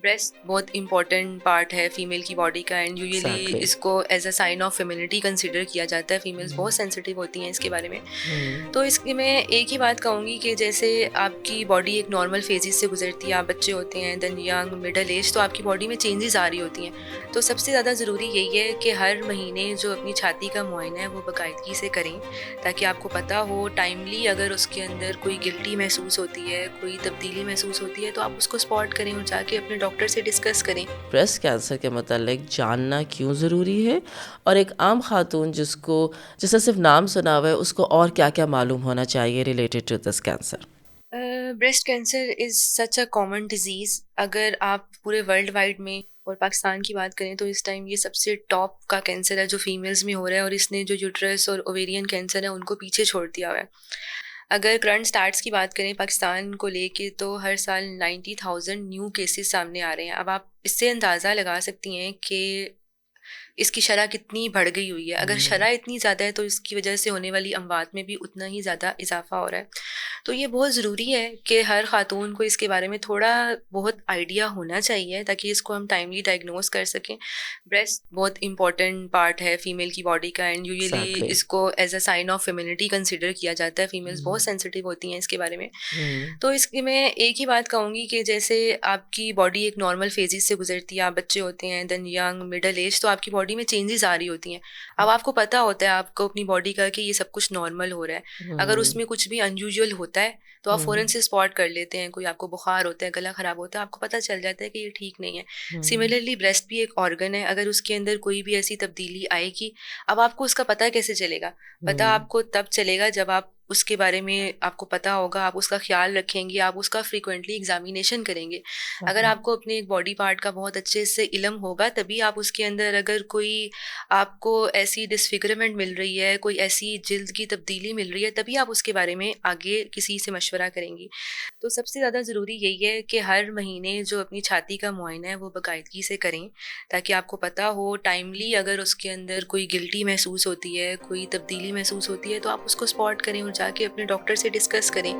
Breast बहुत important part है female की बॉडी का एंड यूजुअली एग्जैक्टली। इसको as a sign of femininity consider किया जाता है। फीमेल्स बहुत सेंसिटिव होती हैं इसके बारे में। हम्म। तो इसकी मैं एक ही बात कहूँगी कि जैसे आपकी बॉडी एक नॉर्मल फेजेस से गुजरती है, आप बच्चे होते हैं, देन यंग मिडल एज, तो आपकी बॉडी में चेंजेस आ रही होती हैं। तो सबसे ज़्यादा ज़रूरी यही है कि हर महीने जो अपनी छाती का मुआयना है वो बाकायदगी से करें, ताकि आपको पता हो टाइमली अगर उसके अंदर कोई गिल्टी महसूस होती है, कोई तब्दीली महसूस होती है, तो आप उसको स्पॉट करें और जाके अपने डॉक्टर से डिस्कस करें। ब्रेस्ट कैंसर के मतलब जानना क्यों ज़रूरी है, और एक आम खातून जिसने सिर्फ नाम सुना हुआ है उसको और क्या क्या मालूम होना चाहिए related to this cancer? Breast cancer is such a common disease. अगर आप पूरे वर्ल्ड वाइड में और पाकिस्तान की बात करें तो इस टाइम ये सबसे टॉप का कैंसर है जो फीमेल्स में हो रहा है, और इसने जो यूट्रस और ओवेरियन कैंसर है उनको पीछे छोड़ दिया हुआ है। अगर करंट स्टार्ट्स की बात करें पाकिस्तान को लेके, तो हर साल 90,000 न्यू केसेस सामने आ रहे हैं। अब आप इससे अंदाज़ा लगा सकती हैं कि इसकी शरह कितनी बढ़ गई हुई है। अगर शरह इतनी ज़्यादा है तो इसकी वजह से होने वाली अमवात में भी उतना ही ज़्यादा इजाफा हो रहा है। तो ये बहुत ज़रूरी है कि हर खातून को इसके बारे में थोड़ा बहुत आइडिया होना चाहिए, ताकि इसको हम टाइमली डायग्नोज कर सकें। ब्रेस्ट बहुत इंपॉर्टेंट पार्ट है फीमेल की बॉडी का एंड यूजुअली एग्जैक्टली। इसको as a sign of femininity consider किया जाता है। फीमेल्स बहुत सेंसिटिव होती हैं इसके बारे में। हम्म। तो इसकी मैं एक ही बात कहूँगी कि जैसे आपकी बॉडी एक नॉर्मल फेजेस से गुजरती है, आप बच्चे होते हैं, देन यंग मिडल एज, तो आपकी बॉडी में चेंजेस आ रही होती हैं। अब आपको पता होता है आपको अपनी बॉडी का कि ये सब कुछ नॉर्मल हो रहा है। अगर हम्म। उसमें कुछ भी अनयूजुअल होता है तो आप फ़ौरन हम्म। से स्पॉट कर लेते हैं। कोई आपको बुखार होता है, गला ख़राब होता है, आपको पता चल जाता है कि ये ठीक नहीं है। हम्म। सिमिलरली ब्रेस्ट भी एक ऑर्गन है, अगर उसके अंदर कोई भी ऐसी तब्दीली आएगी, अब आपको उसका पता कैसे चलेगा? पता हम्म। आपको तब चलेगा जब आप उसके बारे में आपको पता होगा, आप उसका ख़्याल रखेंगे, आप उसका फ्रीक्वेंटली एग्ज़ामिनेशन करेंगे। अगर हम्म। आपको अपने एक बॉडी पार्ट का बहुत अच्छे से इल्म होगा, तभी आप उसके अंदर अगर कोई आपको ऐसी डिसफिगरमेंट मिल रही है, कोई ऐसी जिल्द की तब्दीली मिल रही है, तभी आप उसके बारे में आगे किसी से मशवरा करेंगी। तो सबसे ज़्यादा ज़रूरी यही है कि हर महीने जो अपनी छाती का मुआयना है वो बाकायदगी से करें, ताकि आपको पता हो टाइमली अगर उसके अंदर कोई गिल्टी महसूस होती है, कोई तब्दीली महसूस होती है, तो आप उसको स्पॉट करें और जाके अपने डॉक्टर से डिस्कस करें।